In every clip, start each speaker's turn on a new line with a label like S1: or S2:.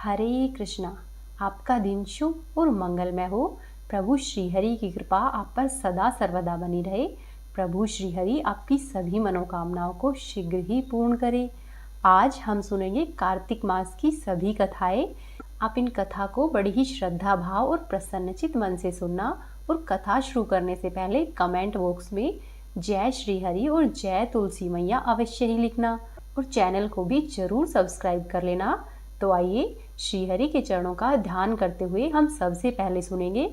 S1: हरे कृष्णा। आपका दिन शुभ और मंगलमय हो। प्रभु श्रीहरि की कृपा आप पर सदा सर्वदा बनी रहे। प्रभु श्रीहरि आपकी सभी मनोकामनाओं को शीघ्र ही पूर्ण करे। आज हम सुनेंगे कार्तिक मास की सभी कथाएं। आप इन कथा को बड़ी ही श्रद्धा भाव और प्रसन्नचित मन से सुनना और कथा शुरू करने से पहले कमेंट बॉक्स में जय श्रीहरि और जय तुलसी मैया अवश्य ही लिखना और चैनल को भी जरूर सब्सक्राइब कर लेना। तो आइए श्रीहरि के चरणों का ध्यान करते हुए हम सबसे पहले सुनेंगे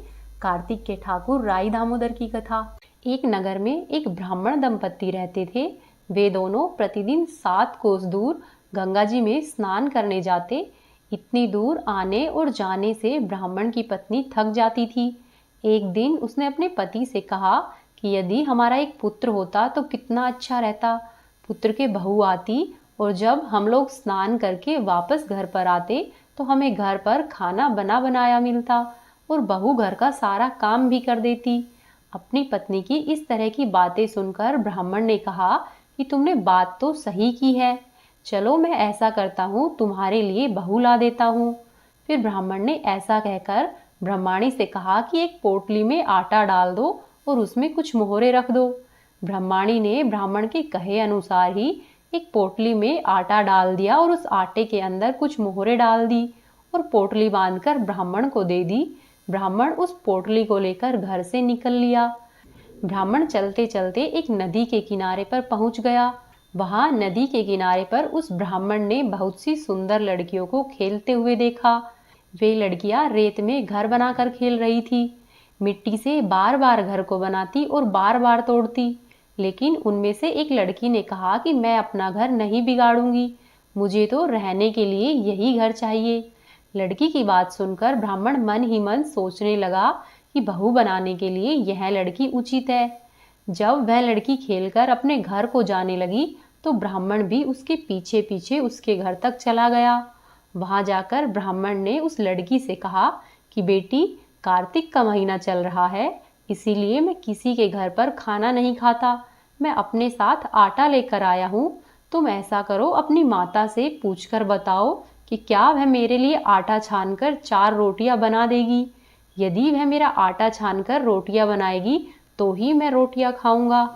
S1: कार्तिक के ठाकुर राई दामोदर की कथा। एक नगर में एक ब्राह्मण दंपत्ति रहते थे। वे दोनों प्रतिदिन 7 कोस दूर गंगा जी में स्नान करने जाते। इतनी दूर आने और जाने से ब्राह्मण की पत्नी थक जाती थी। एक दिन उसने अपने पति से कहा कि यदि हमारा एक पुत्र होता तो कितना अच्छा रहता। पुत्र के बहू आती और जब हम लोग स्नान करके वापस घर पर आते तो हमें घर पर खाना बना बनाया मिलता और बहू घर का सारा काम भी कर देती। अपनी पत्नी की इस तरह की बातें सुनकर ब्राह्मण ने कहा कि तुमने बात तो सही की है, चलो मैं ऐसा करता हूँ, तुम्हारे लिए बहू ला देता हूँ। फिर ब्राह्मण ने ऐसा कहकर ब्रह्माणी से कहा कि एक पोटली में आटा डाल दो और उसमें कुछ मोहरे रख दो। ब्रह्माणी ने ब्राह्मण के कहे अनुसार ही एक पोटली में आटा डाल दिया और उस आटे के अंदर कुछ मोहरे डाल दी और पोटली बांधकर ब्राह्मण को दे दी। ब्राह्मण उस पोटली को लेकर घर से निकल लिया। ब्राह्मण चलते चलते एक नदी के किनारे पर पहुंच गया। वहां नदी के किनारे पर उस ब्राह्मण ने बहुत सी सुंदर लड़कियों को खेलते हुए देखा। वे लड़कियां रेत में घर बनाकर खेल रही थी। मिट्टी से बार बार घर को बनाती और बार बार तोड़ती। लेकिन उनमें से एक लड़की ने कहा कि मैं अपना घर नहीं बिगाड़ूंगी, मुझे तो रहने के लिए यही घर चाहिए। लड़की की बात सुनकर ब्राह्मण मन ही मन सोचने लगा कि बहू बनाने के लिए यह लड़की उचित है। जब वह लड़की खेलकर अपने घर को जाने लगी तो ब्राह्मण भी उसके पीछे पीछे उसके घर तक चला गया। वहां जाकर ब्राह्मण ने उस लड़की से कहा कि बेटी, कार्तिक का महीना चल रहा है, इसीलिए मैं किसी के घर पर खाना नहीं खाता। मैं अपने साथ आटा लेकर आया हूँ। तुम ऐसा करो, अपनी माता से पूछकर बताओ कि क्या वह मेरे लिए आटा छानकर 4 रोटियां बना देगी। यदि वह मेरा आटा छानकर रोटियां बनाएगी तो ही मैं रोटियां खाऊंगा।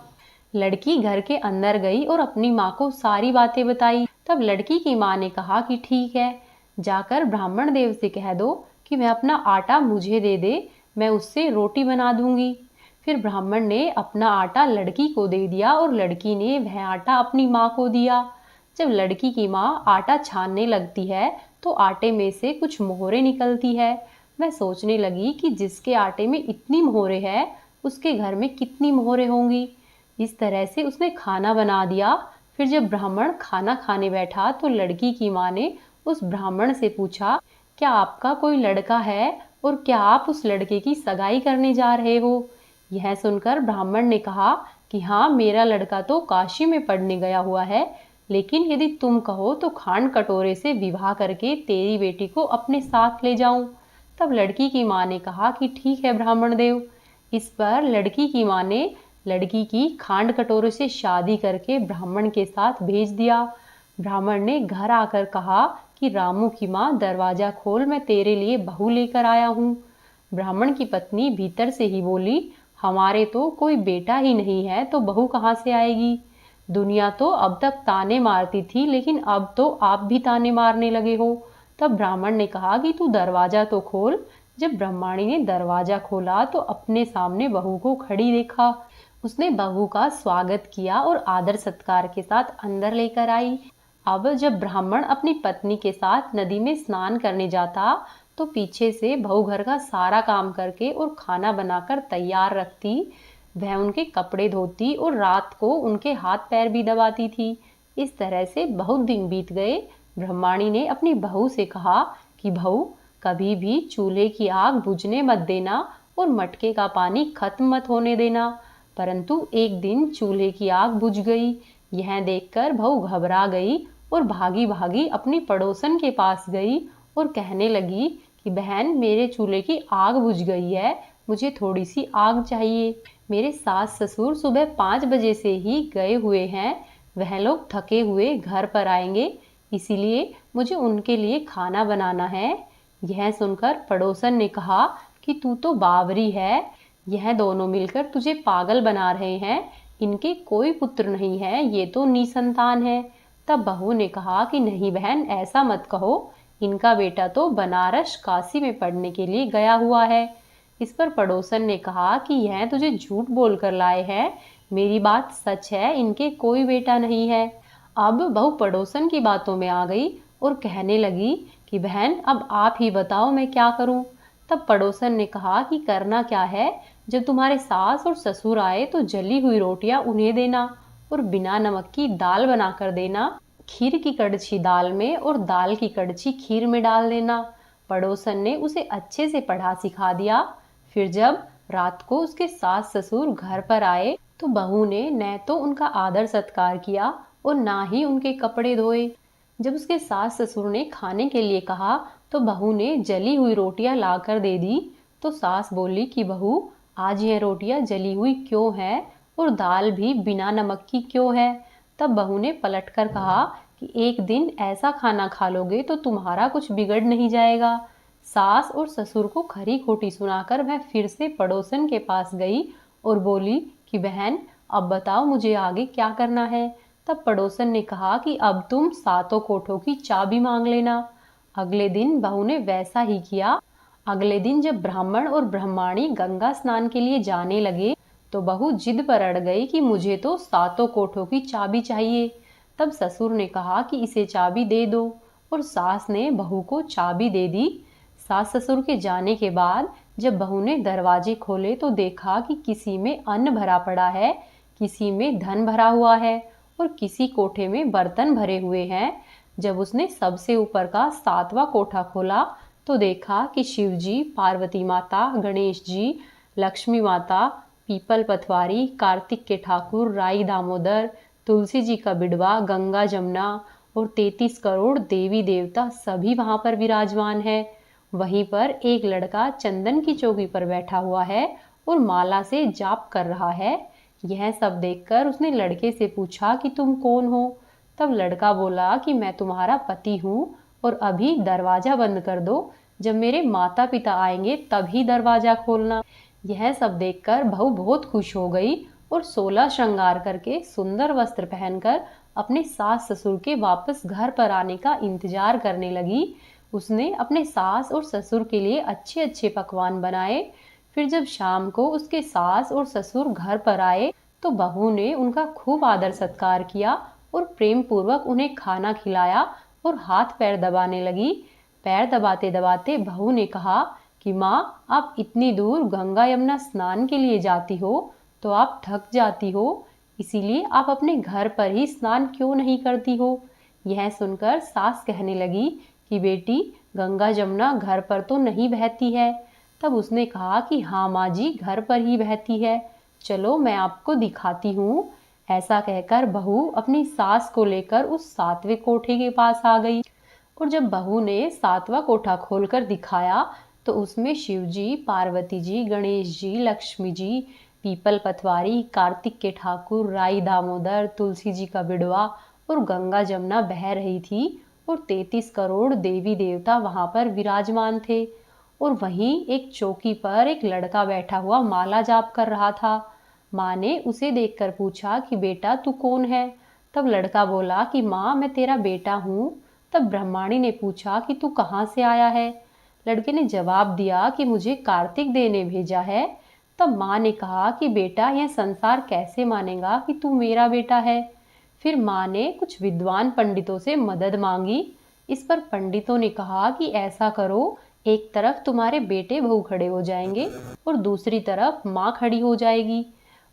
S1: लड़की घर के अंदर गई और अपनी माँ को सारी बातें बताई। तब लड़की की माँ ने कहा कि ठीक है, जाकर ब्राह्मण देव से कह दो कि वह अपना आटा मुझे दे दे, मैं उससे रोटी बना दूंगी। फिर ब्राह्मण ने अपना आटा लड़की को दे दिया और लड़की ने वह आटा अपनी माँ को दिया। जब लड़की की माँ आटा छानने लगती है तो आटे में से कुछ मोहरे निकलती है। वह सोचने लगी कि जिसके आटे में इतनी मोहरे है उसके घर में कितनी मोहरे होंगी। इस तरह से उसने खाना बना दिया। फिर जब ब्राह्मण खाना खाने बैठा तो लड़की की माँ ने उस ब्राह्मण से पूछा, क्या आपका कोई लड़का है और क्या आप उस लड़के की सगाई करने जा रहे हो। यह सुनकर ब्राह्मण ने कहा कि हाँ, मेरा लड़का तो काशी में पढ़ने गया हुआ है, लेकिन यदि तुम कहो तो खांड कटोरे से विवाह करके तेरी बेटी को अपने साथ ले जाऊं। तब लड़की की माँ ने कहा कि ठीक है ब्राह्मण देव। इस पर लड़की की माँ ने लड़की की खांड कटोरे से शादी करके ब्राह्मण के साथ भेज दिया। ब्राह्मण ने घर आकर कहा कि रामू की माँ, दरवाजा खोल, मैं तेरे लिए बहू लेकर आया हूँ। ब्राह्मण की पत्नी भीतर से ही बोली, हमारे तो कोई बेटा ही नहीं है तो बहू कहाँ से आएगी। दुनिया तो अब तक ताने मारती थी, लेकिन अब तो आप भी ताने मारने लगे हो। तब ब्राह्मण ने कहा कि तू दरवाजा तो खोल। जब ब्रह्माणी ने दरवाजा खोला तो अपने सामने बहू को खड़ी देखा। उसने बहू का स्वागत किया और आदर सत्कार के साथ अंदर लेकर आई। अब जब ब्राह्मण अपनी पत्नी के साथ नदी में स्नान करने जाता तो पीछे से बहू घर का सारा काम करके और खाना बनाकर तैयार रखती। वह उनके कपड़े धोती और रात को उनके हाथ पैर भी दबाती थी। इस तरह से बहुत दिन बीत गए। ब्रह्माणी ने अपनी बहू से कहा कि बहू, कभी भी चूल्हे की आग बुझने मत देना और मटके का पानी खत्म मत होने देना। परंतु एक दिन चूल्हे की आग बुझ गई। यह देखकर बहू घबरा गई और भागी भागी अपनी पड़ोसन के पास गई और कहने लगी कि बहन, मेरे चूल्हे की आग बुझ गई है, मुझे थोड़ी सी आग चाहिए। मेरे सास ससुर सुबह 5 बजे से ही गए हुए हैं, वह लोग थके हुए घर पर आएंगे, इसीलिए मुझे उनके लिए खाना बनाना है। यह सुनकर पड़ोसन ने कहा कि तू तो बावरी है, यह दोनों मिलकर तुझे पागल बना रहे हैं। इनके कोई पुत्र नहीं है, ये तो निसंतान है। तब बहू ने कहा कि नहीं बहन, ऐसा मत कहो, इनका बेटा तो बनारस काशी में पढ़ने के लिए गया हुआ है। इस पर पड़ोसन ने कहा कि यह तुझे झूठ बोलकर लाए हैं, मेरी बात सच है, इनके कोई बेटा नहीं है। अब बहू पड़ोसन की बातों में आ गई और कहने लगी कि बहन, अब आप ही बताओ मैं क्या करूं। तब पड़ोसन ने कहा कि करना क्या है, जब तुम्हारे सास और ससुर आए तो जली हुई रोटियां उन्हें देना और बिना नमक की दाल बनाकर देना। खीर की कड़छी दाल में और दाल की कड़छी खीर में डाल देना। पड़ोसन ने उसे अच्छे से पढ़ा सिखा दिया। फिर जब रात को उसके सास ससुर घर पर आए तो बहू ने न तो उनका आदर सत्कार किया और ना ही उनके कपड़े धोए। जब उसके सास ससुर ने खाने के लिए कहा तो बहू ने जली हुई रोटियां लाकर दे दी। तो सास बोली कि बहू, आज यह रोटियां जली हुई क्यों है और दाल भी बिना नमक की क्यों है। तब बहू ने पलटकर कहा कि एक दिन ऐसा खाना खा लोगे तो तुम्हारा कुछ बिगड़ नहीं जाएगा। सास और ससुर को खरी खोटी सुनाकर वह फिर से पड़ोसन के पास गई और बोली कि बहन, अब बताओ मुझे आगे क्या करना है। तब पड़ोसन ने कहा कि अब तुम सातों कोठों की चाबी मांग लेना। अगले दिन बहू ने वैसा ही किया। अगले दिन जब ब्राह्मण और ब्राह्मणी गंगा स्नान के लिए जाने लगे तो बहू जिद पर अड़ गई कि मुझे तो सातों कोठों की चाबी चाहिए। तब ससुर ने कहा कि इसे चाबी दे दो और सास ने बहू को चाबी दे दी। सास ससुर के जाने के बाद जब बहू ने दरवाजे खोले तो देखा कि किसी में अन्न भरा पड़ा है, किसी में धन भरा हुआ है और किसी कोठे में बर्तन भरे हुए हैं। जब उसने सबसे ऊपर का सातवां कोठा खोला तो देखा कि शिव जी, पार्वती माता, गणेश जी, लक्ष्मी माता, पीपल पथवारी, कार्तिक के ठाकुर, राई दामोदर, तुलसी जी का बिड़वा, गंगा जमुना और 33 करोड़ देवी देवता सभी वहां पर विराजमान है। वहीं पर एक लड़का चंदन की चौकी पर बैठा हुआ है और माला से जाप कर रहा है। यह सब देखकर उसने लड़के से पूछा कि तुम कौन हो। तब लड़का बोला कि मैं तुम्हारा पति हूँ और अभी दरवाजा बंद कर दो, जब मेरे माता पिता आएंगे तभी दरवाजा खोलना। यह सब देखकर बहू बहुत खुश हो गई और 16 श्रृंगार करके सुंदर वस्त्र पहनकर अपने सास ससुर के वापस घर पर आने का इंतजार करने लगी। उसने अपने सास और ससुर के लिए अच्छे अच्छे पकवान बनाए। फिर जब शाम को उसके सास और ससुर घर पर आए तो बहू ने उनका खूब आदर सत्कार किया और प्रेम पूर्वक उन्हें खाना खिलाया और हाथ पैर दबाने लगी। पैर दबाते दबाते बहू ने कहा कि माँ, आप इतनी दूर गंगा यमुना स्नान के लिए जाती हो तो आप थक जाती हो, इसीलिए आप अपने घर पर ही स्नान क्यों नहीं करती हो। यह सुनकर सास कहने लगी कि बेटी, गंगा जमुना घर पर तो नहीं बहती है। तब उसने कहा कि हाँ माँ जी, घर पर ही बहती है, चलो मैं आपको दिखाती हूँ। ऐसा कहकर बहू अपनी सास को लेकर उस सातवें कोठे के पास आ गई और जब बहू ने सातवां कोठा खोलकर दिखाया तो उसमें शिव जी, पार्वती जी, गणेश जी, लक्ष्मी जी, पीपल पथवारी, कार्तिक के ठाकुर, राई दामोदर, तुलसी जी का बिड़वा और गंगा जमुना बह रही थी और 33 करोड़ देवी देवता वहां पर विराजमान थे। और वहीं एक चौकी पर एक लड़का बैठा हुआ माला जाप कर रहा था। माँ ने उसे देखकर पूछा कि बेटा, तू कौन है। तब लड़का बोला कि माँ, मैं तेरा बेटा हूँ। तब ब्रह्माणी ने पूछा कि तू कहाँ से आया है। लड़के ने जवाब दिया कि मुझे कार्तिक देव ने भेजा है। तब माँ ने कहा कि बेटा, यह संसार कैसे मानेगा कि तू मेरा बेटा है। फिर माँ ने कुछ विद्वान पंडितों से मदद मांगी। इस पर पंडितों ने कहा कि ऐसा करो, एक तरफ तुम्हारे बेटे बहू खड़े हो जाएंगे और दूसरी तरफ माँ खड़ी हो जाएगी।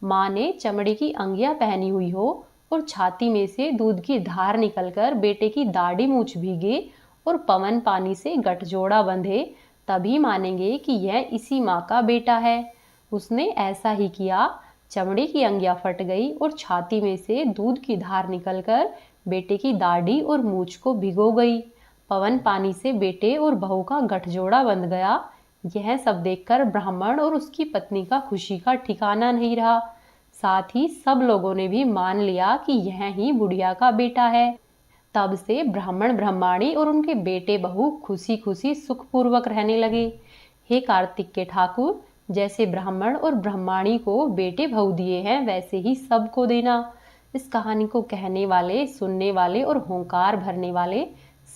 S1: माँ ने चमड़े की अंगियां पहनी हुई हो और छाती में से दूध की धार निकलकर बेटे की दाढ़ी मूछ भीगे और पवन पानी से गठजोड़ा बंधे, तभी मानेंगे कि यह इसी माँ का बेटा है। उसने ऐसा ही किया। चमड़े की अंगियां फट गई और छाती में से दूध की धार निकलकर बेटे की दाढ़ी और मूछ को भिगो गई। पवन पानी से बेटे और बहू का गठजोड़ा बंध गया। यह सब देखकर ब्राह्मण और उसकी पत्नी का खुशी का ठिकाना नहीं रहा। साथ ही सब लोगों ने भी मान लिया कि यह ही बुढ़िया का बेटा है। तब से ब्राह्मण ब्राह्मणी और उनके बेटे बहू खुशी खुशी सुखपूर्वक रहने लगे। हे कार्तिक के ठाकुर, जैसे ब्राह्मण और ब्राह्मणी को बेटे बहू दिए हैं वैसे ही सबको देना। इस कहानी को कहने वाले, सुनने वाले और होंकार भरने वाले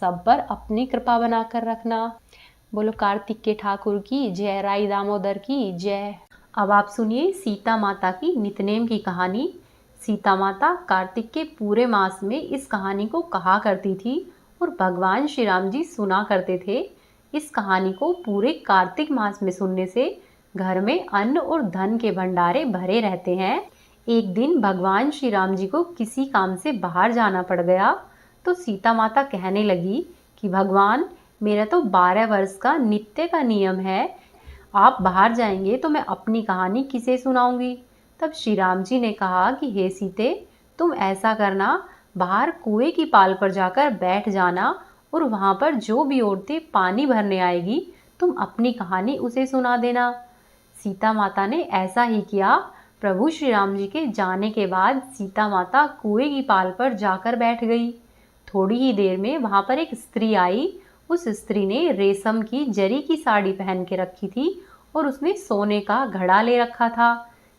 S1: सब पर अपनी कृपा बनाकर रखना। बोलो कार्तिक के ठाकुर की जय, राई दामोदर की जय। अब आप सुनिए सीता माता की नितनेम की कहानी। सीता माता कार्तिक के पूरे मास में इस कहानी को कहा करती थी और भगवान श्री राम जी सुना करते थे। इस कहानी को पूरे कार्तिक मास में सुनने से घर में अन्न और धन के भंडारे भरे रहते हैं। एक दिन भगवान श्री राम जी को किसी काम से बाहर जाना पड़ गया तो सीता माता कहने लगी कि भगवान, मेरा तो 12 वर्ष का नित्य का नियम है, आप बाहर जाएंगे तो मैं अपनी कहानी किसे सुनाऊंगी। तब श्री राम जी ने कहा कि हे सीते, तुम ऐसा करना, बाहर कुएं की पाल पर जाकर बैठ जाना और वहाँ पर जो भी औरतें पानी भरने आएगी तुम अपनी कहानी उसे सुना देना। सीता माता ने ऐसा ही किया। प्रभु श्री राम जी के जाने के बाद सीता माता कुएं की पाल पर जाकर बैठ गई। थोड़ी ही देर में वहाँ पर एक स्त्री आई। उस स्त्री ने रेशम की जरी की साड़ी पहन के रखी थी और उसने सोने का घड़ा ले रखा था।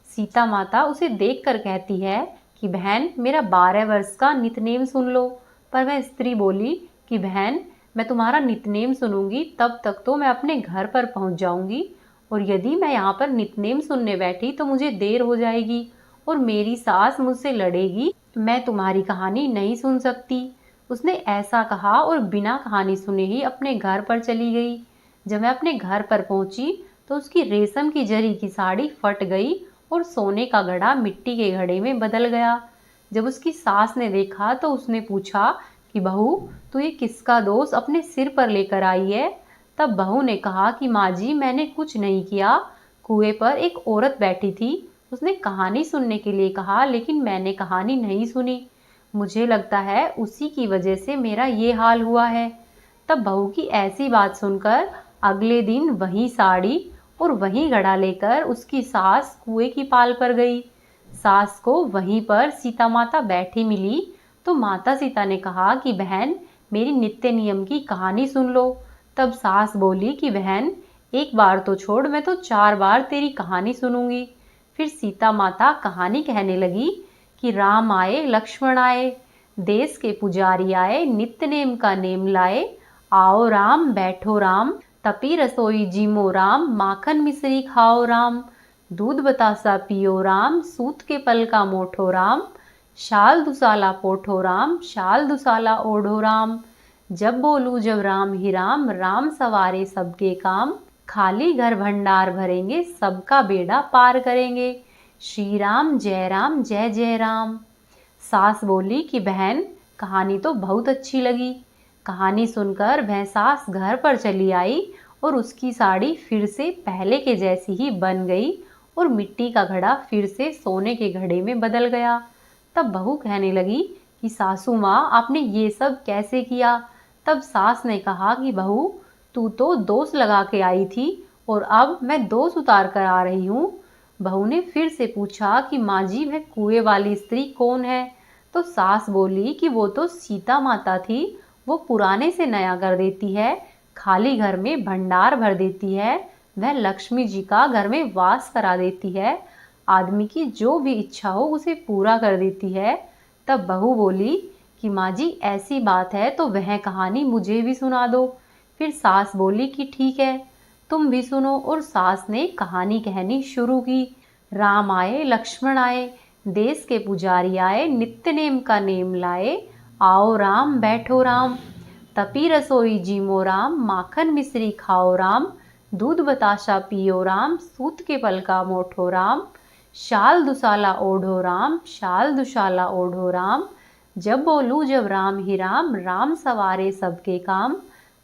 S1: सीता माता उसे देखकर कहती है कि बहन, मेरा 12 वर्ष का नितनेम सुन लो। पर वह स्त्री बोली कि बहन, मैं तुम्हारा नितनेम सुनूंगी तब तक तो मैं अपने घर पर पहुंच जाऊंगी, और यदि मैं यहाँ पर नितनेम सुनने बैठी तो मुझे देर हो जाएगी और मेरी सास मुझसे लड़ेगी, मैं तुम्हारी कहानी नहीं सुन सकती। उसने ऐसा कहा और बिना कहानी सुने ही अपने घर पर चली गई। जब मैं अपने घर पर पहुंची तो उसकी रेशम की जरी की साड़ी फट गई और सोने का घड़ा मिट्टी के घड़े में बदल गया। जब उसकी सास ने देखा तो उसने पूछा कि बहू, तू ये किसका दोष अपने सिर पर लेकर आई है। तब बहू ने कहा कि माँ जी, मैंने कुछ नहीं किया। कुएं पर एक औरत बैठी थी, उसने कहानी सुनने के लिए कहा लेकिन मैंने कहानी नहीं सुनी। मुझे लगता है उसी की वजह से मेरा ये हाल हुआ है। तब बहू की ऐसी बात सुनकर अगले दिन वही साड़ी और वही घड़ा लेकर उसकी सास कुएं की पाल पर गई। सास को वहीं पर सीता माता बैठी मिली तो माता सीता ने कहा कि बहन, मेरी नित्य नियम की कहानी सुन लो। तब सास बोली कि बहन, एक बार तो छोड़, मैं तो 4 बार तेरी कहानी सुनूंगी। फिर सीता माता कहानी कहने लगी कि राम आए, लक्ष्मण आए, देश के पुजारी आए, नित्य नेम का नेम लाए। आओ राम, बैठो राम, तपी रसोई जीमो राम, माखन मिश्री खाओ राम, दूध बतासा पियो राम, सूत के पल का मोठो राम, शाल दुसाला पोठो राम, शाल दुसाला ओढ़ो राम। जब बोलूं जब राम ही राम, राम सवारे सबके काम, खाली घर भंडार भरेंगे, सबका बेड़ा पार करेंगे। श्री राम जय जय राम। सास बोली कि बहन, कहानी तो बहुत अच्छी लगी। कहानी सुनकर वह सास घर पर चली आई और उसकी साड़ी फिर से पहले के जैसी ही बन गई और मिट्टी का घड़ा फिर से सोने के घड़े में बदल गया। तब बहू कहने लगी कि सासू माँ, आपने ये सब कैसे किया। तब सास ने कहा कि बहू, तू तो दोष लगा के आई थी और अब मैं दोष उतार कर आ रही हूँ। बहू ने फिर से पूछा कि माँ जी, वह कुएं वाली स्त्री कौन है। तो सास बोली कि वो तो सीता माता थी, वो पुराने से नया कर देती है, खाली घर में भंडार भर देती है, वह लक्ष्मी जी का घर में वास करा देती है, आदमी की जो भी इच्छा हो उसे पूरा कर देती है। तब बहू बोली कि माँ जी, ऐसी बात है तो वह कहानी मुझे भी सुना दो। फिर सास बोली कि ठीक है, तुम भी सुनो। और सास ने कहानी कहनी शुरू की। राम आए, लक्ष्मण आए, देश के पुजारी आए, नित्य नेम का नेम लाए। आओ राम, बैठो राम, तपी रसोई जीमो राम, माखन मिश्री खाओ राम, दूध बताशा पियो राम, सूत के पल का मोठो राम, शाल दुसाला ओढ़ो राम, शाल दुशाला ओढ़ो राम। जब बोलूं जब राम ही राम, राम सवारे सबके काम,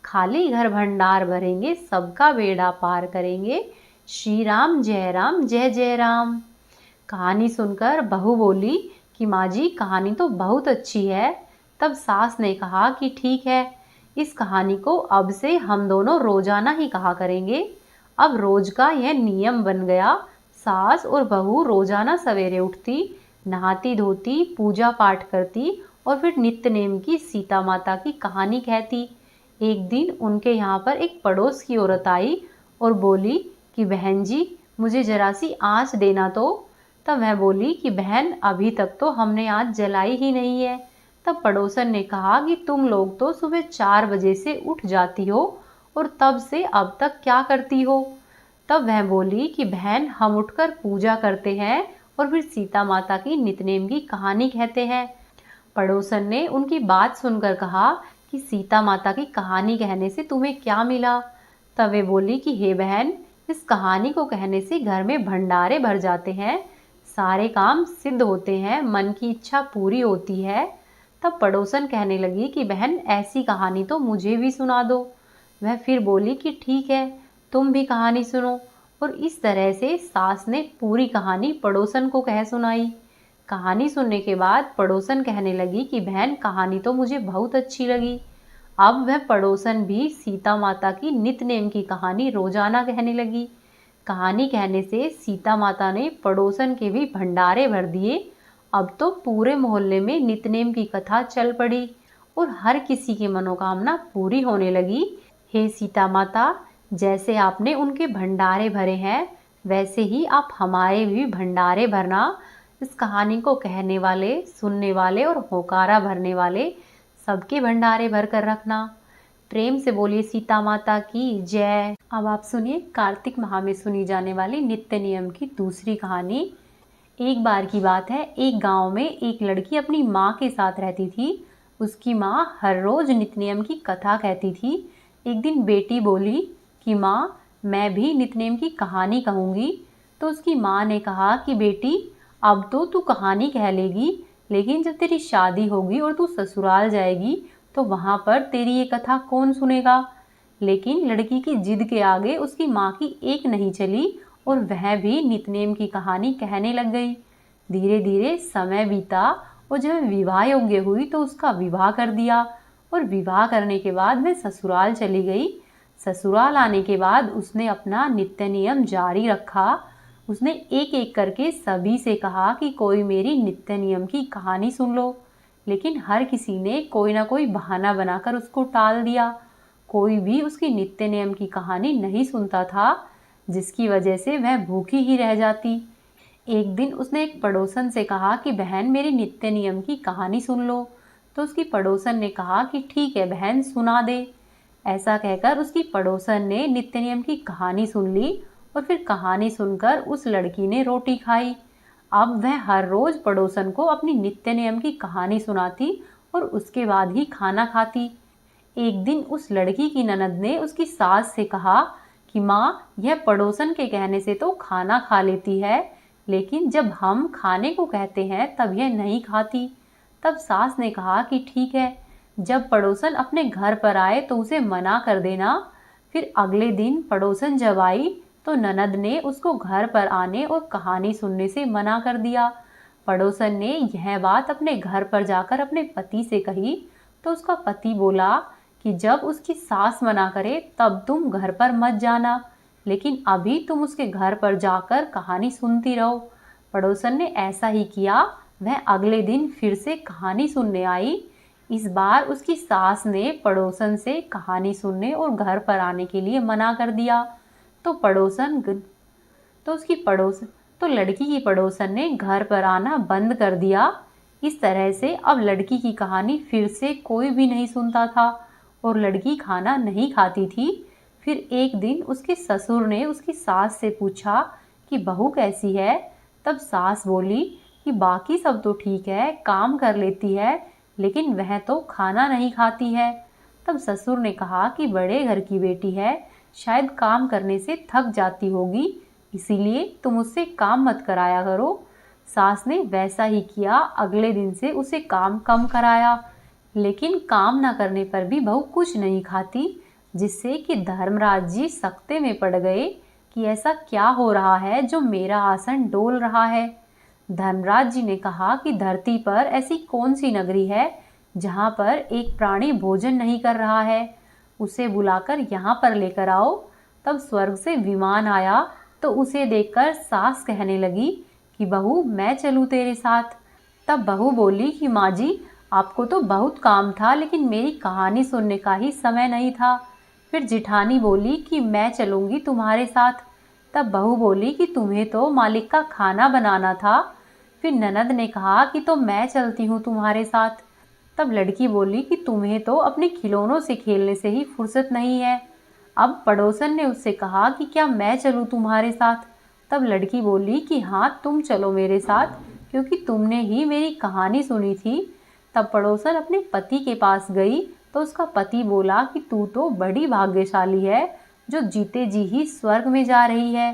S1: खाली घर भंडार भरेंगे, सबका बेड़ा पार करेंगे। श्री राम जय जय राम। कहानी सुनकर बहू बोली कि माँ जी, कहानी तो बहुत अच्छी है। तब सास ने कहा कि ठीक है, इस कहानी को अब से हम दोनों रोजाना ही कहा करेंगे। अब रोज का यह नियम बन गया। सास और बहू रोजाना सवेरे उठती, नहाती धोती, पूजा पाठ करती और फिर नित्य नेम की सीता माता की कहानी कहती। एक दिन उनके यहाँ पर एक पड़ोस की औरत आई और बोली कि बहन जी, मुझे जरा सी आँच देना तो। तब वह बोली कि बहन, अभी तक तो हमने आँच जलाई ही नहीं है। तब पड़ोसन ने कहा कि तुम लोग तो सुबह 4 बजे से उठ जाती हो और तब से अब तक क्या करती हो। तब वह बोली कि बहन, हम उठकर पूजा करते हैं और फिर सीता माता की नित्यनेम की कहानी कहते हैं। पड़ोसन ने उनकी बात सुनकर कहा कि सीता माता की कहानी कहने से तुम्हें क्या मिला। तब वे बोली कि हे बहन, इस कहानी को कहने से घर में भंडारे भर जाते हैं, सारे काम सिद्ध होते हैं, मन की इच्छा पूरी होती है। तब पड़ोसन कहने लगी कि बहन, ऐसी कहानी तो मुझे भी सुना दो। वह फिर बोली कि ठीक है, तुम भी कहानी सुनो। और इस तरह से सास ने पूरी कहानी पड़ोसन को कह सुनाई। कहानी सुनने के बाद पड़ोसन कहने लगी कि बहन, कहानी तो मुझे बहुत अच्छी लगी। अब वह पड़ोसन भी सीता माता की नित्य नेम की कहानी रोजाना कहने लगी। कहानी कहने से सीता माता ने पड़ोसन के भी भंडारे भर दिए। अब तो पूरे मोहल्ले में नित्यनेम की कथा चल पड़ी और हर किसी की मनोकामना पूरी होने लगी। हे सीता माता, जैसे आपने उनके भंडारे भरे हैं, वैसे ही आप हमारे भी भंडारे भरना। इस कहानी को कहने वाले, सुनने वाले और होकारा भरने वाले सबके भंडारे भर कर रखना। प्रेम से बोलिए सीता माता की जय। अब आप सुनिए कार्तिक माह में सुनी जाने वाली नित्य नियम की दूसरी कहानी। एक बार की बात है, एक गांव में एक लड़की अपनी माँ के साथ रहती थी। उसकी माँ हर रोज नित्य नियम की कथा कहती थी। एक दिन बेटी बोली कि माँ, मैं भी नित्य नियम की कहानी कहूँगी। तो उसकी माँ ने कहा कि बेटी, अब तो तू कहानी कह लेगी, लेकिन जब तेरी शादी होगी और तू ससुराल जाएगी तो वहाँ पर तेरी ये कथा कौन सुनेगा। लेकिन लड़की की जिद के आगे उसकी माँ की एक नहीं चली और वह भी नित्यनेम की कहानी कहने लग गई। धीरे धीरे समय बीता और जब विवाह योग्य हुई तो उसका विवाह कर दिया और विवाह करने के बाद वह ससुराल चली गई। ससुराल आने के बाद उसने अपना नित्य नियम जारी रखा। उसने एक एक करके सभी से कहा कि कोई मेरी नित्य नियम की कहानी सुन लो, लेकिन हर किसी ने कोई ना कोई बहाना बनाकर उसको टाल दिया। कोई भी उसकी नित्य नियम की कहानी नहीं सुनता था, जिसकी वजह से वह भूखी ही रह जाती। एक दिन उसने एक पड़ोसन से कहा कि बहन, मेरी नित्य नियम की कहानी सुन लो। तो उसकी पड़ोसन ने कहा कि ठीक है बहन, सुना दे। ऐसा कहकर उसकी पड़ोसन ने नित्य नियम की कहानी सुन ली और फिर कहानी सुनकर उस लड़की ने रोटी खाई। अब वह हर रोज पड़ोसन को अपनी नित्य नियम की कहानी सुनाती और उसके बाद ही खाना खाती। एक दिन उस लड़की की ननद ने उसकी सास से कहा कि माँ, यह पड़ोसन के कहने से तो खाना खा लेती है, लेकिन जब हम खाने को कहते हैं तब यह नहीं खाती। तब सास ने कहा कि ठीक है, जब पड़ोसन अपने घर पर आए तो उसे मना कर देना। फिर अगले दिन पड़ोसन जब आई तो ननद ने उसको घर पर आने और कहानी सुनने से मना कर दिया। पड़ोसन ने यह बात अपने घर पर जाकर अपने पति से कही तो उसका पति बोला कि जब उसकी सास मना करे तब तुम घर पर मत जाना, लेकिन अभी तुम उसके घर पर जाकर कहानी सुनती रहो। पड़ोसन ने ऐसा ही किया। वह अगले दिन फिर से कहानी सुनने आई। इस बार उसकी सास ने पड़ोसन से कहानी सुनने और घर पर आने के लिए मना कर दिया। तो लड़की की पड़ोसन ने घर पर आना बंद कर दिया। इस तरह से अब लड़की की कहानी फिर से कोई भी नहीं सुनता था और लड़की खाना नहीं खाती थी। फिर एक दिन उसके ससुर ने उसकी सास से पूछा कि बहू कैसी है। तब सास बोली कि बाकी सब तो ठीक है, काम कर लेती है, लेकिन वह तो खाना नहीं खाती है। तब ससुर ने कहा कि बड़े घर की बेटी है, शायद काम करने से थक जाती होगी, इसीलिए तुम उससे काम मत कराया करो। सास ने वैसा ही किया। अगले दिन से उसे काम कम कराया, लेकिन काम न करने पर भी बहू कुछ नहीं खाती, जिससे कि धर्मराज जी सकते में पड़ गए कि ऐसा क्या हो रहा है जो मेरा आसन डोल रहा है। धर्मराज जी ने कहा कि धरती पर ऐसी कौन सी नगरी है जहाँ पर एक प्राणी भोजन नहीं कर रहा है, उसे बुलाकर यहाँ पर लेकर आओ। तब स्वर्ग से विमान आया तो उसे देखकर सास कहने लगी कि बहू, मैं चलूँ तेरे साथ। तब बहू बोली कि माँ जी, आपको तो बहुत काम था, लेकिन मेरी कहानी सुनने का ही समय नहीं था। फिर जिठानी बोली कि मैं चलूंगी तुम्हारे साथ। तब बहू बोली कि तुम्हें तो मालिक का खाना बनाना था। फिर ननद ने कहा कि तो मैं चलती हूँ तुम्हारे साथ। तब लड़की बोली कि तुम्हें तो अपने खिलौनों से खेलने से ही फुर्सत नहीं है। अब पड़ोसन ने उससे कहा कि क्या मैं चलूं तुम्हारे साथ। तब लड़की बोली कि हाँ, तुम चलो मेरे साथ, क्योंकि तुमने ही मेरी कहानी सुनी थी। तब पड़ोसन अपने पति के पास गई तो उसका पति बोला कि तू तो बड़ी भाग्यशाली है, जो जीते जी ही स्वर्ग में जा रही है।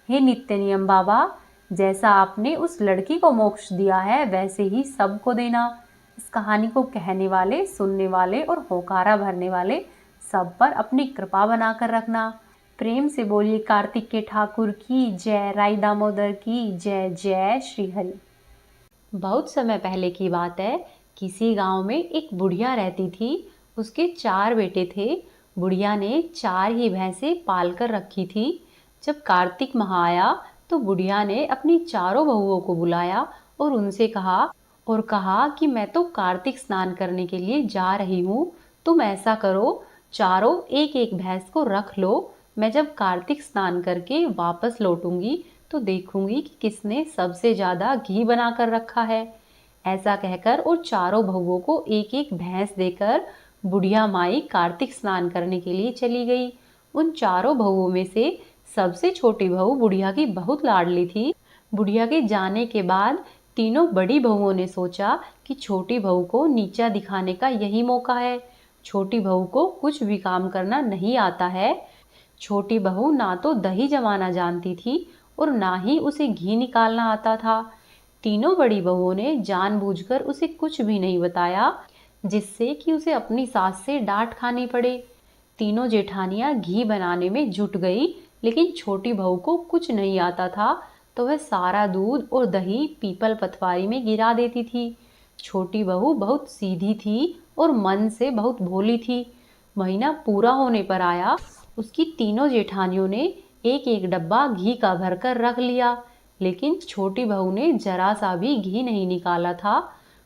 S1: हे नित्य नियम बाबा, जैसा आपने उस लड़की को मोक्ष दिया है, वैसे ही सबको देना। इस कहानी को कहने वाले, सुनने वाले और होकारा भरने वाले सब पर अपनी कृपा बनाकर रखना। प्रेम से बोलिए कार्तिक के ठाकुर की जय, राई दामोदर की जय। जय श्री हरि। बहुत समय पहले की बात है। किसी गांव में एक बुढ़िया रहती थी। उसके 4 बेटे थे। बुढ़िया ने 4 ही भैंसें पालकर रखी थी। जब कार्तिक माह आया तो बुढ़िया ने अपनी चारों बहुओं को बुलाया और उनसे कहा कि मैं तो कार्तिक स्नान करने के लिए जा रही हूँ। तुम ऐसा करो, चारों एक एक भैंस को रख लो। मैं जब कार्तिक स्नान करके वापस लौटूंगी तो देखूंगी कि किसने सबसे ज्यादा घी बनाकर रखा है। ऐसा कहकर और चारों बहुओं को एक एक भैंस देकर बुढ़िया माई कार्तिक स्नान करने के लिए चली गई। उन चारों बहुओं में से सबसे छोटी बहू बुढ़िया की बहुत लाडली थी। बुढ़िया के जाने के बाद तीनों बड़ी बहुओं ने सोचा कि छोटी बहू को नीचा दिखाने का यही मौका है। छोटी बहू को कुछ भी काम करना नहीं आता है। छोटी बहू ना तो दही जमाना जानती थी और ना ही उसे घी निकालना आता था। तीनों बड़ी बहुओं ने जानबूझकर उसे कुछ भी नहीं बताया, जिससे कि उसे अपनी सास से डांट खानी पड़े। तीनों जेठानियां घी बनाने में जुट गई, लेकिन छोटी बहू को कुछ नहीं आता था, तो वह सारा दूध और दही पीपल पथवारी में गिरा देती थी। छोटी बहू बहुत सीधी थी और मन से बहुत भोली थी। महीना पूरा होने पर आया। उसकी तीनों जेठानियों ने एक एक डब्बा घी का भरकर रख लिया, लेकिन छोटी बहू ने जरा सा भी घी नहीं निकाला था।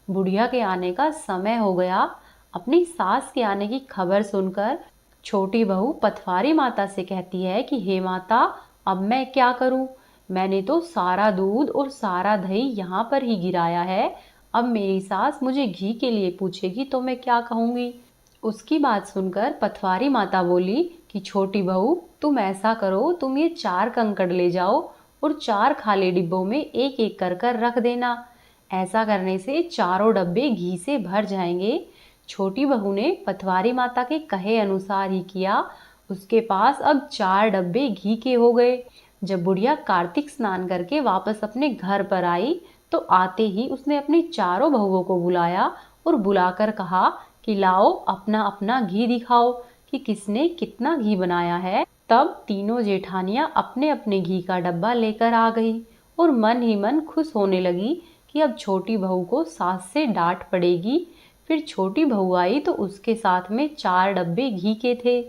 S1: बुढ़िया के आने का समय हो गया। अपनी सास के आने की खबर सुनकर छोटी बहू पथवारी माता से कहती है कि हे माता, अब मैं क्या करूं? मैंने तो सारा दूध और सारा दही यहाँ पर ही गिराया है। अब मेरी सास मुझे घी के लिए पूछेगी तो मैं क्या कहूंगी? उसकी बात सुनकर पथवारी माता बोली कि छोटी बहू, तुम ऐसा करो, तुम ये 4 कंकड़ ले जाओ और 4 खाली डिब्बों में एक एक कर रख देना। ऐसा करने से चारों डब्बे घी से भर जाएंगे। छोटी बहू ने पथवारी माता के कहे अनुसार ही किया। उसके पास अब 4 डब्बे घी के हो गए। जब बुढ़िया कार्तिक स्नान करके वापस अपने घर पर आई तो आते ही उसने अपनी चारों बहुओं को बुलाया और बुलाकर कहा कि लाओ, अपना अपना घी दिखाओ कि किसने कितना घी बनाया है। तब तीनों जेठानियां अपने अपने घी का डब्बा लेकर आ गई और मन ही मन खुश होने लगी कि अब छोटी बहू को सास से डांट पड़ेगी। फिर छोटी बहू आई तो उसके साथ में 4 डब्बे घी के थे।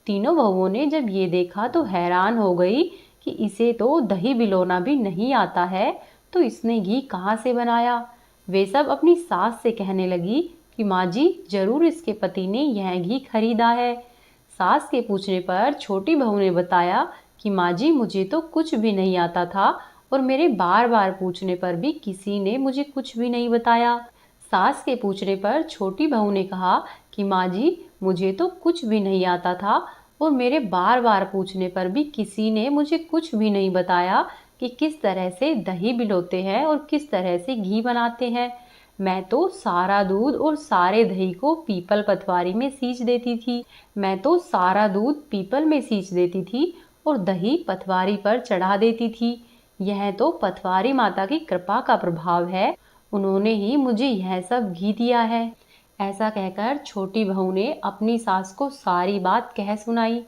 S1: तीनों बहुओं ने जब ये देखा तो हैरान हो गई कि इसे तो दही बिलोना भी नहीं आता है, तो इसने घी कहाँ से बनाया। वे सब अपनी सास से कहने लगी कि माँ जी, जरूर इसके पति ने यह घी खरीदा है। सास के पूछने पर छोटी बहू ने बताया कि माँ जी, मुझे तो कुछ भी नहीं आता था और मेरे बार बार पूछने पर भी किसी ने मुझे कुछ भी नहीं बताया। सास के पूछने पर छोटी बहू ने कहा कि माँ जी, मुझे तो कुछ भी नहीं आता था और मेरे बार बार पूछने पर भी किसी ने मुझे कुछ भी नहीं बताया कि किस तरह से दही बिलोते हैं और किस तरह से घी बनाते हैं। मैं तो सारा दूध और सारे दही को पीपल पथवारी में सींच देती थी। मैं तो सारा दूध पीपल में सींच देती थी और दही पथवारी पर चढ़ा देती थी। यह तो पथवारी माता की कृपा का प्रभाव है। उन्होंने ही मुझे यह सब घी दिया है। ऐसा कहकर छोटी बहू ने अपनी सास को सारी बात कह सुनाई।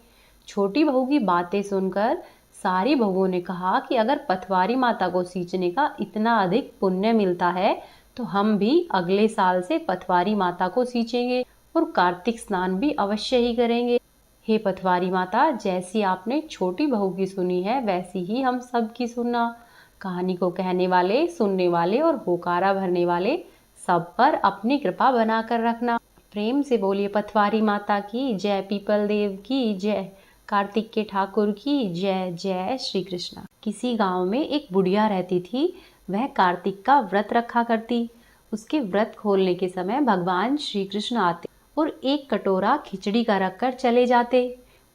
S1: छोटी बहू की बातें सुनकर सारी बहुओं ने कहा कि अगर पथवारी माता को सींचने का इतना अधिक पुण्य मिलता है तो हम भी अगले साल से पथवारी माता को सींचेंगे और कार्तिक स्नान भी अवश्य ही करेंगे। हे पथवारी माता, जैसी आपने छोटी बहू की सुनी है वैसी ही हम सब की सुनना। कहानी को कहने वाले, सुनने वाले और होकारा भरने वाले सब पर अपनी कृपा बनाकर रखना। प्रेम से बोलिए पथवारी माता की जय, पीपल देव की जय, कार्तिक के ठाकुर की जय। जय श्री कृष्ण। किसी गांव में एक बुढ़िया रहती थी। वह कार्तिक का व्रत रखा करती। उसके व्रत खोलने के समय भगवान श्री कृष्ण आते और एक कटोरा खिचड़ी का रखकर चले जाते।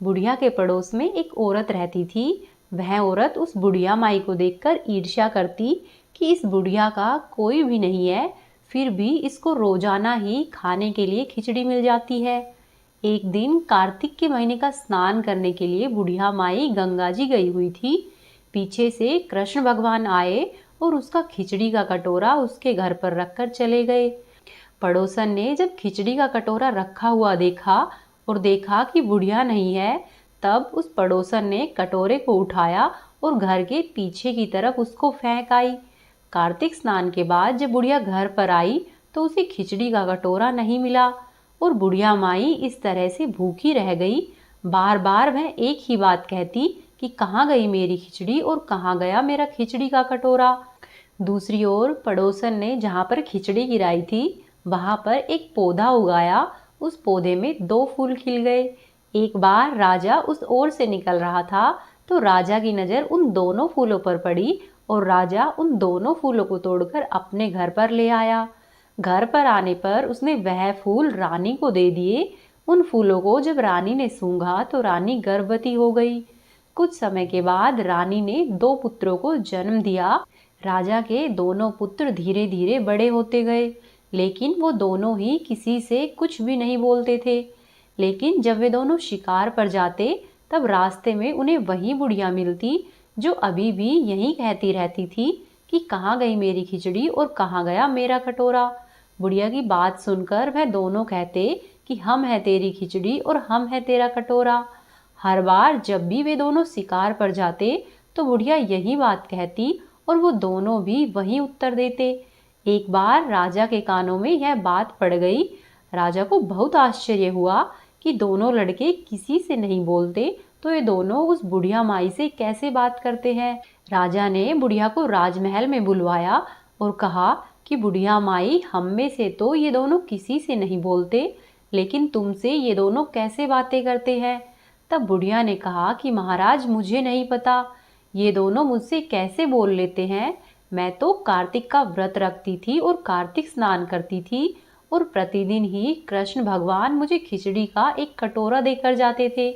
S1: बुढ़िया के पड़ोस में एक औरत रहती थी। वह औरत उस बुढ़िया माई को देखकर ईर्ष्या करती कि इस बुढ़िया का कोई भी नहीं है, फिर भी इसको रोजाना ही खाने के लिए खिचड़ी मिल जाती है। एक दिन कार्तिक के महीने का स्नान करने के लिए बुढ़िया माई गंगा जी गई हुई थी। पीछे से कृष्ण भगवान आए और उसका खिचड़ी का कटोरा उसके घर पर रखकर चले गए। पड़ोसन ने जब खिचड़ी का कटोरा रखा हुआ देखा और देखा कि बुढ़िया नहीं है, तब उस पड़ोसन ने कटोरे को उठाया और घर के पीछे की तरफ उसको फेंक आई। कार्तिक स्नान के बाद जब बुढ़िया घर पर आई तो उसे खिचड़ी का कटोरा नहीं मिला और बुढ़िया माई इस तरह से भूखी रह गई। बार बार वह एक ही बात कहती कि कहाँ गई मेरी खिचड़ी और कहाँ गया मेरा खिचड़ी का कटोरा। दूसरी ओर पड़ोसन ने जहाँ पर खिचड़ी गिराई थी वहाँ पर एक पौधा उगाया। उस पौधे में 2 फूल खिल गए। एक बार राजा उस ओर से निकल रहा था तो राजा की नज़र उन दोनों फूलों पर पड़ी और राजा उन दोनों फूलों को तोड़कर अपने घर पर ले आया। घर पर आने पर उसने वह फूल रानी को दे दिए। उन फूलों को जब रानी ने सूंघा तो रानी गर्भवती हो गई। कुछ समय के बाद रानी ने 2 पुत्रों को जन्म दिया। राजा के दोनों पुत्र धीरे धीरे बड़े होते गए, लेकिन वो दोनों ही किसी से कुछ भी नहीं बोलते थे। लेकिन जब वे दोनों शिकार पर जाते तब रास्ते में उन्हें वही बुढ़िया मिलती जो अभी भी यही कहती रहती थी कि कहाँ गई मेरी खिचड़ी और कहाँ गया मेरा कटोरा। बुढ़िया की बात सुनकर वह दोनों कहते कि हम है तेरी खिचड़ी और हम है तेरा कटोरा। हर बार जब भी वे दोनों शिकार पर जाते तो बुढ़िया यही बात कहती और वो दोनों भी वही उत्तर देते। एक बार राजा के कानों में यह बात पड़ गई। राजा को बहुत आश्चर्य हुआ कि दोनों लड़के किसी से नहीं बोलते तो ये दोनों उस बुढ़िया माई से कैसे बात करते हैं। राजा ने बुढ़िया को राजमहल में बुलवाया और कहा कि बुढ़िया माई, हम में से तो ये दोनों किसी से नहीं बोलते, लेकिन तुमसे ये दोनों कैसे बातें करते हैं। तब बुढ़िया ने कहा कि महाराज, मुझे नहीं पता ये दोनों मुझसे कैसे बोल लेते हैं। मैं तो कार्तिक का व्रत रखती थी और कार्तिक स्नान करती थी और प्रतिदिन ही कृष्ण भगवान मुझे खिचड़ी का एक कटोरा देकर जाते थे।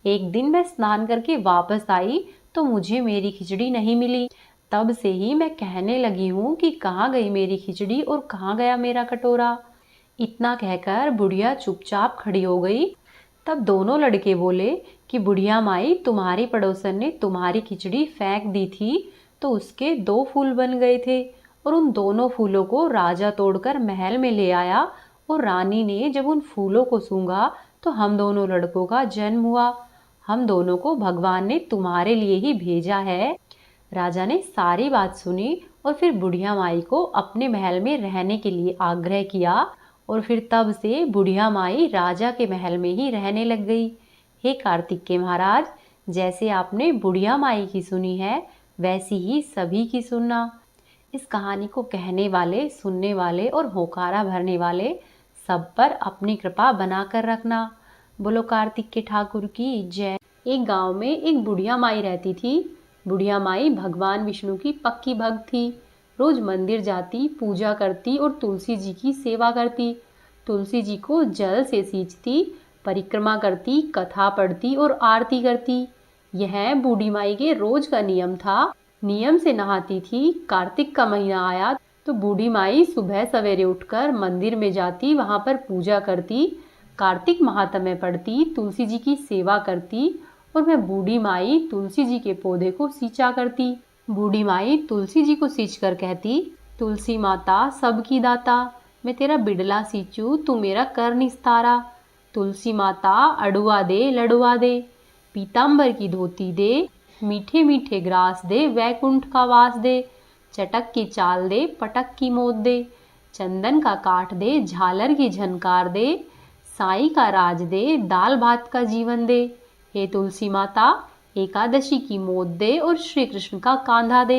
S1: एक दिन मैं स्नान करके वापस आई तो मुझे मेरी खिचड़ी नहीं मिली। तब से ही मैं कहने लगी हूँ कि कहाँ गई मेरी खिचड़ी और कहाँ गया मेरा कटोरा। इतना कहकर बुढ़िया चुपचाप खड़ी हो गई। तब दोनों लड़के बोले कि बुढ़िया माई, तुम्हारी पड़ोसन ने तुम्हारी खिचड़ी फेंक दी थी तो उसके 2 फूल बन गए थे और उन दोनों फूलों को राजा तोड़कर महल में ले आया और रानी ने जब उन फूलों को सूंघा तो हम दोनों लड़कों का जन्म हुआ। हम दोनों को भगवान ने तुम्हारे लिए ही भेजा है। राजा ने सारी बात सुनी और फिर बुढ़िया माई को अपने महल में रहने के लिए आग्रह किया और फिर तब से बुढ़िया माई राजा के महल में ही रहने लग गई। हे कार्तिक के महाराज, जैसे आपने बुढ़िया माई की सुनी है वैसी ही सभी की सुनना। इस कहानी को कहने वाले, सुनने वाले और होकारा भरने वाले सब पर अपनी कृपा बनाकर रखना। बोलो कार्तिक के ठाकुर की जय। एक गांव में एक बुढ़िया माई रहती थी। बुढ़िया माई भगवान विष्णु की पक्की भक्त थी। रोज मंदिर जाती, पूजा करती और तुलसी जी की सेवा करती। तुलसी जी को जल से सींचती, परिक्रमा करती, कथा पढ़ती और आरती करती। यह बूढ़ी माई के रोज का नियम था। नियम से नहाती थी। कार्तिक का महीना आया तो बूढ़ी माई सुबह सवेरे उठकर मंदिर में जाती, वहां पर पूजा करती, कार्तिक महात्म्य पढ़ती, तुलसी जी की सेवा करती और वह बूढ़ी माई तुलसी जी के पौधे को सींचा करती। बूढ़ी माई तुलसी जी को सींच कर कहती, तुलसी माता सबकी दाता, मैं तेरा बिडला सींचू तू मेरा कर निस्तारा। तुलसी माता अड़ुआ दे लड़ुआ दे, पीताम्बर की धोती दे, मीठे मीठे ग्रास दे, वैकुंठ का वास दे, चटक की चाल दे, पटक की मोद दे, चंदन का काठ दे, झालर की झनकार दे, साई का राज दे, दाल भात का जीवन दे। हे तुलसी माता, एकादशी की मोद दे और श्री कृष्ण का कांधा दे।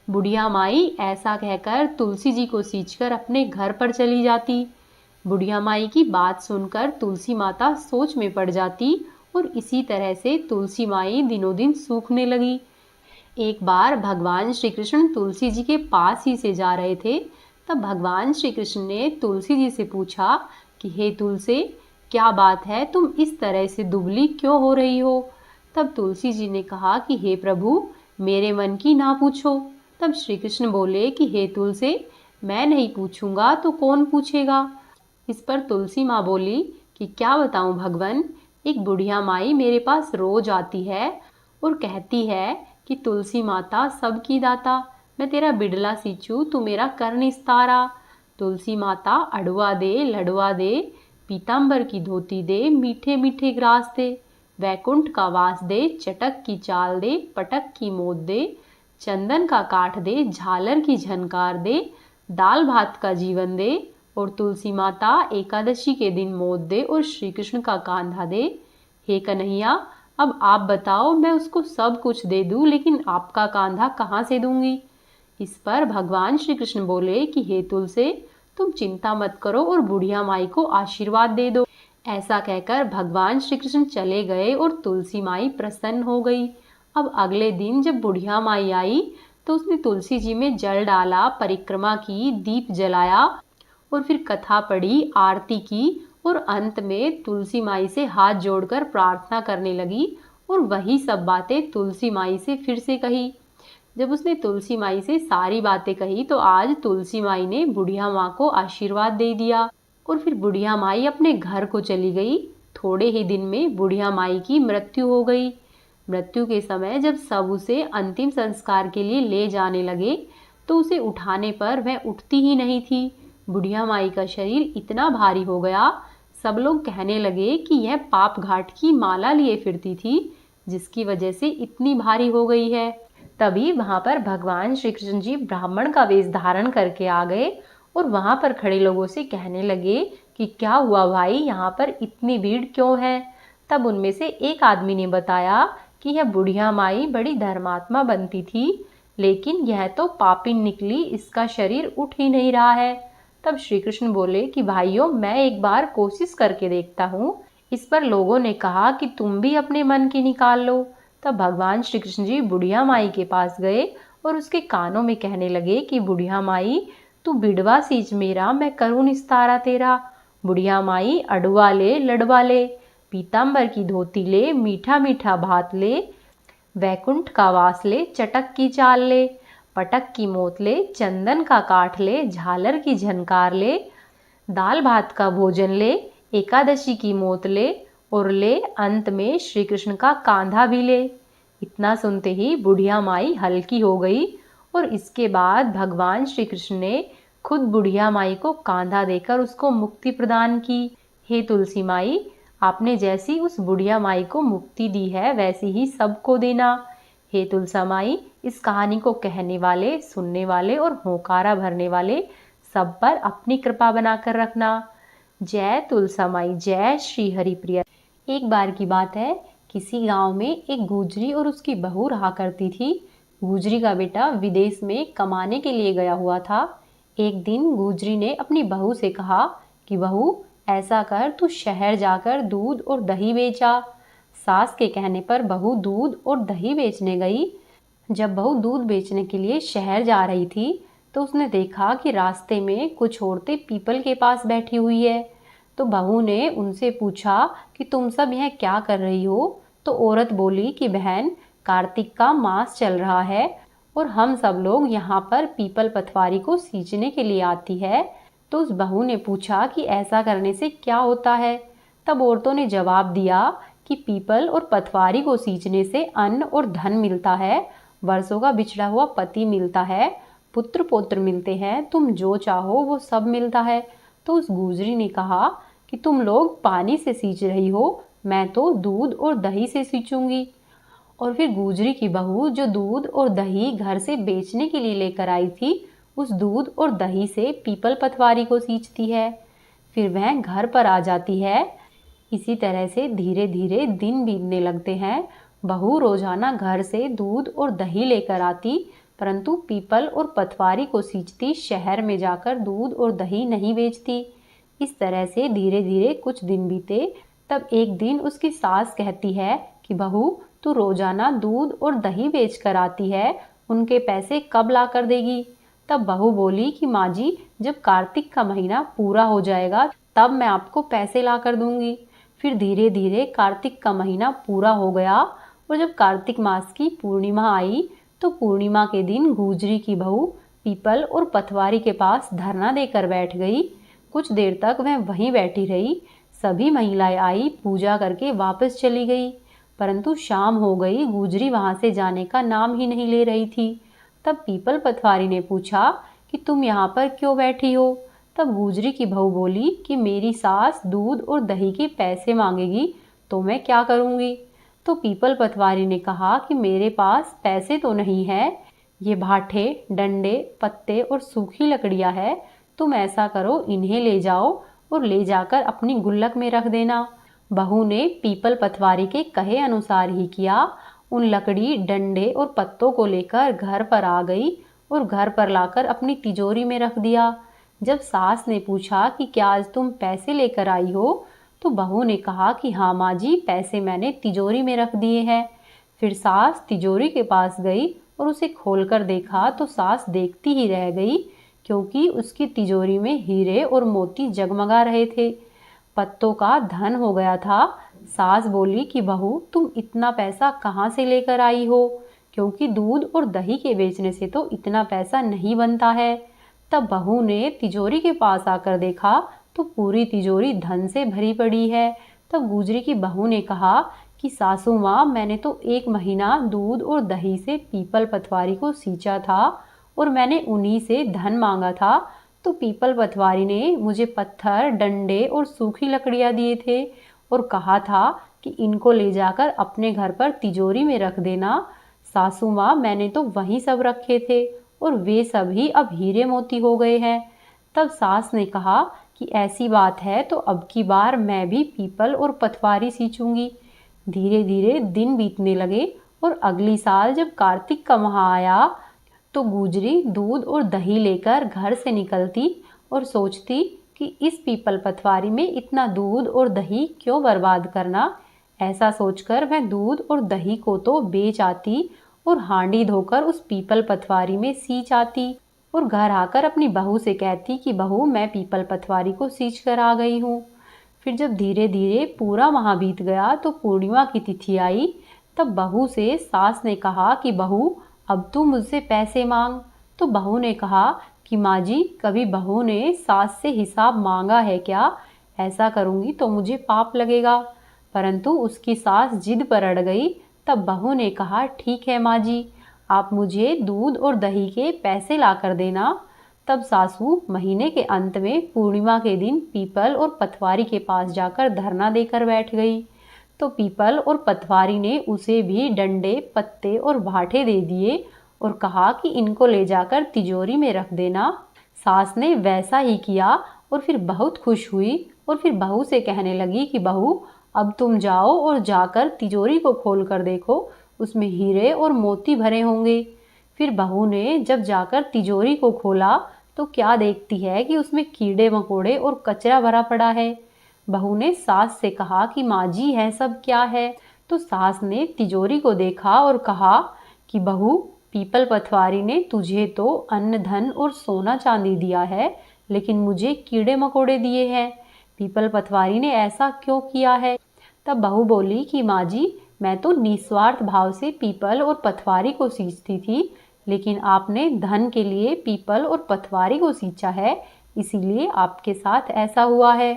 S1: बुढ़िया माई ऐसा कहकर तुलसी जी को सींचकर अपने घर पर चली जाती। बुढ़िया माई की बात सुनकर तुलसी माता सोच में पड़ जाती और इसी तरह से तुलसी माई दिनों दिन सूखने लगी। एक बार भगवान श्री कृष्ण तुलसी जी के पास ही से जा रहे थे। तब भगवान श्री कृष्ण ने तुलसी जी से पूछा कि हे तुलसी, क्या बात है, तुम इस तरह से दुबली क्यों हो रही हो? तब तुलसी जी ने कहा कि हे प्रभु, मेरे मन की ना पूछो। तब श्री कृष्ण बोले कि हे तुलसी, मैं नहीं पूछूंगा तो कौन पूछेगा? इस पर तुलसी माँ बोली कि क्या बताऊं भगवान, एक बुढ़िया माई मेरे पास रोज आती है और कहती है कि तुलसी माता सबकी दाता, मैं तेरा बिडला सींचू, तू मेरा कर निस्तारा। तुलसी माता अड़वा दे, लड़वा दे, पीताम्बर की धोती दे, मीठे मीठे ग्रास दे, वैकुंठ का वास दे, चटक की चाल दे, पटक की मोद दे, चंदन का काठ दे, झालर की झनकार दे, दाल भात का जीवन दे, और तुलसी माता एकादशी के दिन मोद दे और श्री कृष्ण का कांधा दे। हे कन्हैया, अब आप बताओ, मैं उसको सब कुछ दे दूं, लेकिन आपका कांधा कहाँ से दूंगी? इस पर भगवान श्री कृष्ण बोले कि हे तुलसी, तुम चिंता मत करो और बुढ़िया माई को आशीर्वाद दे दो। ऐसा कहकर भगवान श्री कृष्ण चले गए और तुलसी माई प्रसन्न हो गई। अब अगले दिन जब बुढ़िया माई आई तो उसने तुलसी जी में जल डाला, परिक्रमा की, दीप जलाया और फिर कथा पढ़ी, आरती की और अंत में तुलसी माई से हाथ जोड़कर प्रार्थना करने लगी और वही सब बातें तुलसी माई से फिर से कही। जब उसने तुलसी माई से सारी बातें कही तो आज तुलसी माई ने बुढ़िया माँ को आशीर्वाद दे दिया और फिर बुढ़िया माई अपने घर को चली गई। थोड़े ही दिन में बुढ़िया माई की मृत्यु हो गई। मृत्यु के समय जब सब उसे अंतिम संस्कार के लिए ले जाने लगे तो उसे उठाने पर वह उठती ही नहीं थी। बुढ़िया माई का शरीर इतना भारी हो गया, सब लोग कहने लगे कि यह पाप घाट की माला लिए फिरती थी, जिसकी वजह से इतनी भारी हो गई है। तभी वहां पर भगवान श्री कृष्ण जी ब्राह्मण का वेश धारण करके आ गए और वहां पर खड़े लोगों से कहने लगे कि क्या हुआ भाई, यहाँ पर इतनी भीड़ क्यों है? तब उनमें से एक आदमी ने बताया कि यह बुढ़िया माई बड़ी धर्मात्मा बनती थी, लेकिन यह तो पापिन निकली, इसका शरीर उठ ही नहीं रहा है। तब श्री कृष्ण बोले कि भाइयों, मैं एक बार कोशिश करके देखता हूँ। इस पर लोगों ने कहा कि तुम भी अपने मन की निकाल लो। तब भगवान श्री कृष्ण जी बुढ़िया माई के पास गए और उसके कानों में कहने लगे कि बुढ़िया माई, तू बिड़वा सींच मेरा, मैं करूँ निस्तारा तेरा। बुढ़िया माई अड़वा ले, लड़वा ले, पीताम्बर की धोती ले, मीठा मीठा भात ले, वैकुंठ का वास ले, चटक की चाल ले, पटक की मोत ले, चंदन का काठ ले, झालर की झनकार ले, दाल भात का भोजन ले, एकादशी की मोत ले और ले अंत में श्री कृष्ण का कांधा भी ले। इतना सुनते ही बुढ़िया माई हल्की हो गई और इसके बाद भगवान श्री कृष्ण ने खुद बुढ़िया माई को कांधा देकर उसको मुक्ति प्रदान की। हे तुलसी माई, आपने जैसी उस बुढ़िया माई को मुक्ति दी है वैसी ही सबको देना। हे तुलसा माई, इस कहानी को कहने वाले, सुनने वाले और होकारा भरने वाले सब पर अपनी कृपा बनाकर रखना। जय तुलसा माई, जय श्री हरि प्रिय। एक बार की बात है, किसी गांव में एक गुजरी और उसकी बहू रहा करती थी। गुजरी का बेटा विदेश में कमाने के लिए गया हुआ था। एक दिन गुजरी ने अपनी बहू से कहा कि बहू, ऐसा कर, तू शहर जाकर दूध और दही बेचा। सास के कहने पर बहू दूध और दही बेचने गई। जब बहू दूध बेचने के लिए शहर जा रही थी तो उसने देखा कि रास्ते में कुछ औरतें पीपल के पास बैठी हुई है। तो बहू ने उनसे पूछा कि तुम सब यह क्या कर रही हो? तो औरत बोली कि बहन, कार्तिक का मास चल रहा है और हम सब लोग यहाँ पर पीपल पथवारी को सींचने के लिए आती है। तो उस बहू ने पूछा कि ऐसा करने से क्या होता है? तब औरतों ने जवाब दिया कि पीपल और पथवारी को सींचने से अन्न और धन मिलता है, वर्षों का बिछड़ा हुआ पति मिलता है, पुत्र पौत्र मिलते हैं, तुम जो चाहो वो सब मिलता है। तो उस गुजरी ने कहा कि तुम लोग पानी से सींच रही हो, मैं तो दूध और दही से सींचूंगी। और फिर गुजरी की बहू जो दूध और दही घर से बेचने के लिए लेकर आई थी, उस दूध और दही से पीपल पथवारी को सींचती है। फिर वह घर पर आ जाती है। इसी तरह से धीरे धीरे दिन बीतने लगते हैं। बहू रोजाना घर से दूध और दही लेकर आती परंतु पीपल और पतवारी को सींचती शहर में जाकर दूध और दही नहीं बेचती। इस तरह से धीरे धीरे कुछ दिन बीते। तब एक दिन उसकी सास कहती है कि बहू, तू रोजाना दूध और दही बेच कर आती है, उनके पैसे कब ला कर देगी? तब बहू बोली कि माँ जी, जब कार्तिक का महीना पूरा हो जाएगा तब मैं आपको पैसे ला कर दूंगी। फिर धीरे धीरे कार्तिक का महीना पूरा हो गया और जब कार्तिक मास की पूर्णिमा आई तो पूर्णिमा के दिन गुजरी की बहू पीपल और पतवारी के पास धरना देकर बैठ गई। कुछ देर तक वह वहीं बैठी रही। सभी महिलाएं आई, पूजा करके वापस चली गई, परंतु शाम हो गई, गुजरी वहां से जाने का नाम ही नहीं ले रही थी। तब पीपल पतवारी ने पूछा कि तुम यहाँ पर क्यों बैठी हो? तब गुजरी की बहू बोली कि मेरी सास दूध और दही के पैसे मांगेगी तो मैं क्या करूँगी? तो पीपल पतवारी ने कहा कि मेरे पास पैसे तो नहीं है, ये भाठे, डंडे, पत्ते और सूखी लकड़ियाँ है। तुम ऐसा करो, इन्हें ले जाओ और ले जाकर अपनी गुल्लक में रख देना। बहू ने पीपल पतवारी के कहे अनुसार ही किया। उन लकड़ी, डंडे और पत्तों को लेकर घर पर आ गई और घर पर लाकर अपनी तिजोरी में रख दिया। जब सास ने पूछा कि क्या आज तुम पैसे लेकर आई हो, तो बहू ने कहा कि हाँ माँ जी, पैसे मैंने तिजोरी में रख दिए हैं। फिर सास तिजोरी के पास गई और उसे खोलकर देखा तो सास देखती ही रह गई, क्योंकि उसकी तिजोरी में हीरे और मोती जगमगा रहे थे। पत्तों का धन हो गया था। सास बोली कि बहू, तुम इतना पैसा कहाँ से लेकर आई हो? क्योंकि दूध और दही के बेचने से तो इतना पैसा नहीं बनता है। तब बहू ने तिजोरी के पास आकर देखा तो पूरी तिजोरी धन से भरी पड़ी है। तब गुजरी की बहू ने कहा कि सासू माँ, मैंने तो 1 महीना दूध और दही से पीपल पतवारी को सींचा था और मैंने उन्हीं से धन मांगा था, तो पीपल पतवारी ने मुझे पत्थर, डंडे और सूखी लकड़ियाँ दिए थे और कहा था कि इनको ले जाकर अपने घर पर तिजोरी में रख देना। सासू माँ, मैंने तो वहीं सब रखे थे और वे सभी अब हीरे मोती हो गए हैं। तब सास ने कहा कि ऐसी बात है तो अब की बार मैं भी पीपल और पतवारी सींचूंगी। धीरे धीरे दिन बीतने लगे और अगली साल जब कार्तिक का माह आया तो गुजरी दूध और दही लेकर घर से निकलती और सोचती कि इस पीपल पतवारी में इतना दूध और दही क्यों बर्बाद करना। ऐसा सोचकर वह दूध और दही को तो बेच आती और हांडी धोकर उस पीपल पतवारी में सींच आती और घर आकर अपनी बहू से कहती कि बहू, मैं पीपल पतवारी को सींच कर आ गई हूँ। फिर जब धीरे धीरे पूरा माह बीत गया तो पूर्णिमा की तिथि आई। तब बहू से सास ने कहा कि बहू, अब तू मुझसे पैसे मांग। तो बहू ने कहा कि माँ जी, कभी बहू ने सास से हिसाब मांगा है क्या? ऐसा करूँगी तो मुझे पाप लगेगा। परंतु उसकी सास जिद पर अड़ गई। तब बहू ने कहा, ठीक है माँ जी, आप मुझे दूध और दही के पैसे ला कर देना। तब सासू महीने के अंत में पूर्णिमा के दिन पीपल और पतवारी के पास जाकर धरना देकर बैठ गई। तो पीपल और पतवारी ने उसे भी डंडे, पत्ते और भाठे दे दिए और कहा कि इनको ले जाकर तिजोरी में रख देना। सास ने वैसा ही किया और फिर बहुत खुश हुई और फिर बहू से कहने लगी कि बहू, अब तुम जाओ और जाकर तिजोरी को खोल कर देखो, उसमें हीरे और मोती भरे होंगे। फिर बहू ने जब जाकर तिजोरी को खोला तो क्या देखती है कि उसमें कीड़े मकोड़े और कचरा भरा पड़ा है। बहू ने सास से कहा कि माँ जी, यह सब क्या है? तो सास ने तिजोरी को देखा और कहा कि बहू, पीपल पतवारी ने तुझे तो अन्न धन और सोना चांदी दिया है, लेकिन मुझे कीड़े मकोड़े दिए हैं। पीपल पतवारी ने ऐसा क्यों किया है? तब बहू बोली कि माँ जी, मैं तो निस्वार्थ भाव से पीपल और पतवारी को सींचती थी, लेकिन आपने धन के लिए पीपल और पतवारी को सींचा है, इसीलिए आपके साथ ऐसा हुआ है।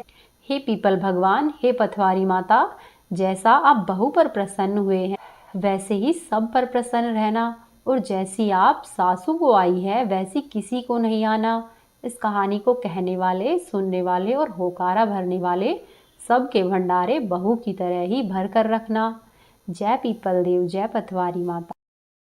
S1: हे पीपल भगवान, हे पतवारी माता, जैसा आप बहू पर प्रसन्न हुए हैं वैसे ही सब पर प्रसन्न रहना, और जैसी आप सासू को आई है वैसी किसी को नहीं आना। इस कहानी को कहने वाले, सुनने वाले और होकारा भरने वाले सबके भंडारे बहू की तरह ही भर कर रखना। जय पीपल देव, जय पतवारी माता।